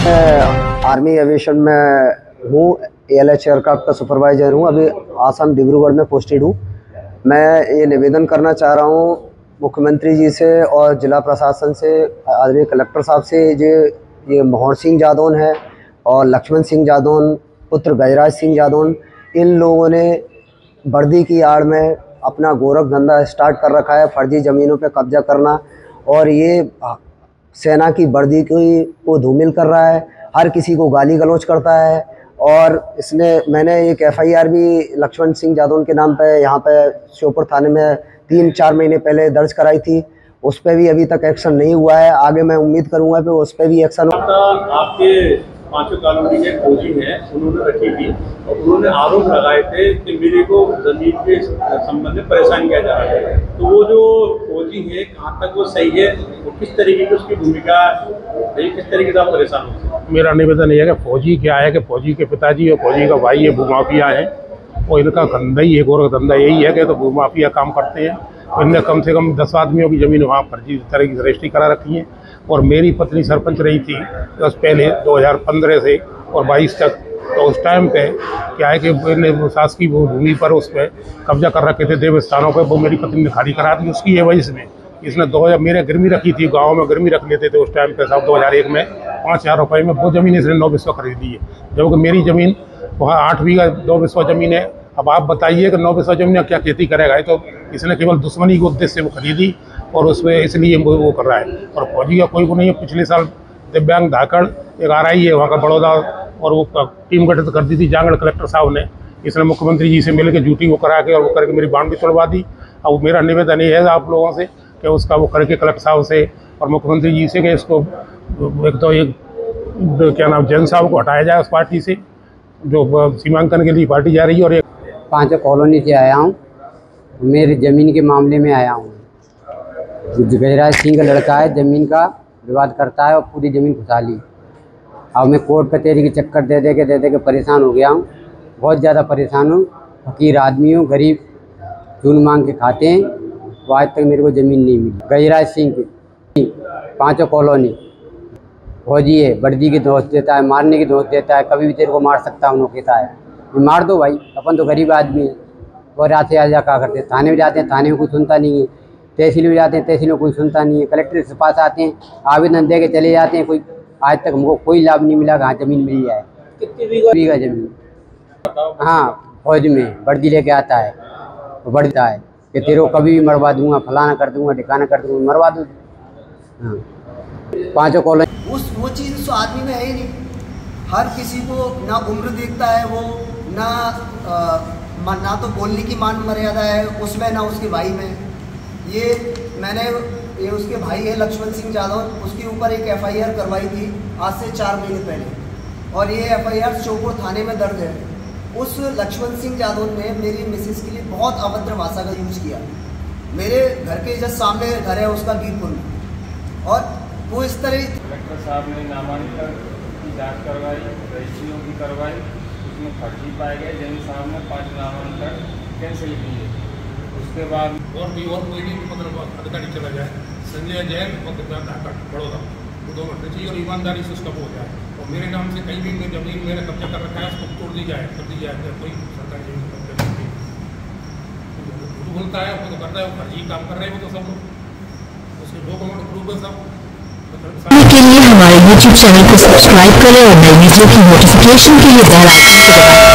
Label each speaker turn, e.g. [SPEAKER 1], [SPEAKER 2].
[SPEAKER 1] मैं army aviation में हूँ, ALH एयरक्राफ्ट का सुपरवाइज़र हूँ। अभी आसाम डिब्रूगढ़ में पोस्टेड हूँ। मैं ये निवेदन करना चाह रहा हूँ मुख्यमंत्री जी से और ज़िला प्रशासन से, आदरणीय कलेक्टर साहब से। ये मोहन सिंह जादौन है और लक्ष्मण सिंह जादौन पुत्र गजराज सिंह जादौन, इन लोगों ने वर्दी की आड़ में अपना गोरख धंधा स्टार्ट कर रखा है, फर्जी ज़मीनों पे कब्जा करना, और ये सेना की वर्दी को धूमिल कर रहा है, हर किसी को गाली गलौज करता है। और मैंने एक FIR भी लक्ष्मण सिंह जादौन के नाम पे यहाँ पे श्योपुर थाने में 3-4 महीने पहले दर्ज कराई थी। उस पर भी अभी तक एक्शन नहीं हुआ है। आगे मैं उम्मीद करूँगा कि उस पर भी एक्शन हो।
[SPEAKER 2] आपके 5 कॉलोनी के फौजी हैं, उन्होंने रखी थी और उन्होंने आरोप लगाए थे कि मेरे को जमीन के संबंध में परेशान किया जा रहा है। तो वो जो फौजी है कहाँ तक वो सही है, वो किस तरीके की उसकी भूमिका है, किस तरीके से आप परेशान होते हैं?
[SPEAKER 3] मेरा निवेदन ये है कि फौजी क्या है कि फौजी के पिताजी और फौजी का भाई ये भूमाफिया है और इनका धंधा ही है, गोरख धंधा यही है कि तो भूमाफिया काम करते हैं। इनने कम से कम 10 आदमियों की ज़मीन वहाँ फर्जी तरह की रजिस्ट्री करा रखी है। और मेरी पत्नी सरपंच रही थी 10 पहले 2015 से और 22 तक। तो उस टाइम पे क्या है कि शासकीय भूमि पर उस पर कब्जा कर रखे थे देव स्थानों पर, वो मेरी पत्नी ने खाली करा दी। उसकी एवज में इसने 2000 मेरे गिरवी रखी थी, गांव में गिरवी रख लेते थे उस टाइम पे सब। 2001 में 5000 रुपये में वो ज़मीन इसने 9 बिस्वा खरीदी है, जबकि मेरी ज़मीन वहाँ 8 बीघा 2 बिस्वा ज़मीन है। अब आप बताइए कि 9 बिस्वा ज़मीन क्या खेती करेगा? तो इसने केवल दुश्मनी के उद्देश्य से वो खरीदी और उसमें इसलिए वो कर रहा है। और फौजी का कोई वो नहीं है। पिछले साल दिव्यांग धाकड़ एक RI है वहाँ का बड़ौदा, और वो टीम गठित कर दी थी जांगड़ कलेक्टर साहब ने। इसने मुख्यमंत्री जी से मिल के ड्यूटी वो करा के और वो करके मेरी बाउंड भी तोड़वा दी। अब मेरा निवेदन ये है आप लोगों से कि उसका वो करके कलेक्टर साहब से और मुख्यमंत्री जी से कि इसको एक तो एक क्या नाम जैन साहब को हटाया जाए उस पार्टी से जो सीमांकन के लिए पार्टी जा रही है। और
[SPEAKER 4] 5 कॉलोनी से आया हूँ, मेरी ज़मीन के मामले में आया हूँ। गजराज सिंह का लड़का है, ज़मीन का विवाद करता है और पूरी ज़मीन खुशा ली। अब मैं कोर्ट कचहरी के चक्कर दे के परेशान हो गया हूँ, बहुत ज़्यादा परेशान हूँ। फकीर आदमी हूँ, गरीब चून मांग के खाते हैं, तो आज तक मेरे को ज़मीन नहीं मिली। गजराज सिंह की 5 कॉलोनी फौजी है, वर्दी की धौंस देता है, मारने की धौंस देता है, कभी भी तेरे को मार सकता हूँ कहता है। मार दो भाई, अपन तो गरीब आदमी है। और रात से आजा क्या करते हैं, थाने में जाते हैं, थाने में कोई सुनता नहीं है। तहसील में जाते हैं, तहसील में कोई सुनता नहीं है। कलेक्टर के पास आते हैं, आवेदन दे के चले जाते हैं, कोई आज तक हमको कोई लाभ नहीं मिला। कहाँ ज़मीन मिल जाए, कितनी बीघा ज़मीन? हाँ, फौज में वर्दी लेके आता है, बढ़ता है कि तेरे को कभी भी मरवा दूंगा, फलाना कर दूंगा, ठिकाना कर दूंगा, मरवा दूँ। हाँ, 5 कॉलोनी
[SPEAKER 1] वो चीज़ उस आदमी में है ही नहीं। हर किसी को ना उम्र देखता है वो, ना तो बोलने की मान मर्यादा है उसमें, ना उसके भाई में। ये उसके भाई है लक्ष्मण सिंह जादौन, उसके ऊपर एक FIR करवाई थी आज से 4 महीने पहले, और ये FIR श्योपुर थाने में दर्ज है। उस लक्ष्मण सिंह जादौन ने मेरी मिसेस के लिए बहुत अभद्र भाषा का यूज किया। मेरे घर के जस्ट सामने घर है उसका बीरपुर में, और वो इस तरह
[SPEAKER 5] कलेक्टर साहब ने नामांकन की जांच करवाई, रजिस्ट्रियों की करवाई, उसमें फर्जी पाए गए। जैन साहब ने 5 नामांकन कैंसिल किए। उसके बाद
[SPEAKER 3] और कोई भी मतलब अधिकारी चला जाए, संजय जैन और दिव्यांग धाकड़ बड़ौदा, वो दोनों चाहिए और ईमानदारी से उसका हो जाए। और मेरे नाम से कहीं भी जमीन मैंने कब्जा कर रखा है उसको तोड़ दी जाए, कर दी जाए। कोई सरकारी जमीन कब्जा नहीं बोलता है, वो तो करता है, वो फर्जी काम कर रहे हैं वो तो सब लोग। उसके डॉक्यूमेंट प्रूफ है सब।
[SPEAKER 6] के लिए हमारे YouTube चैनल को सब्सक्राइब करें और नई वीडियो की नोटिफिकेशन के लिए बेल आइकन को दबाएं।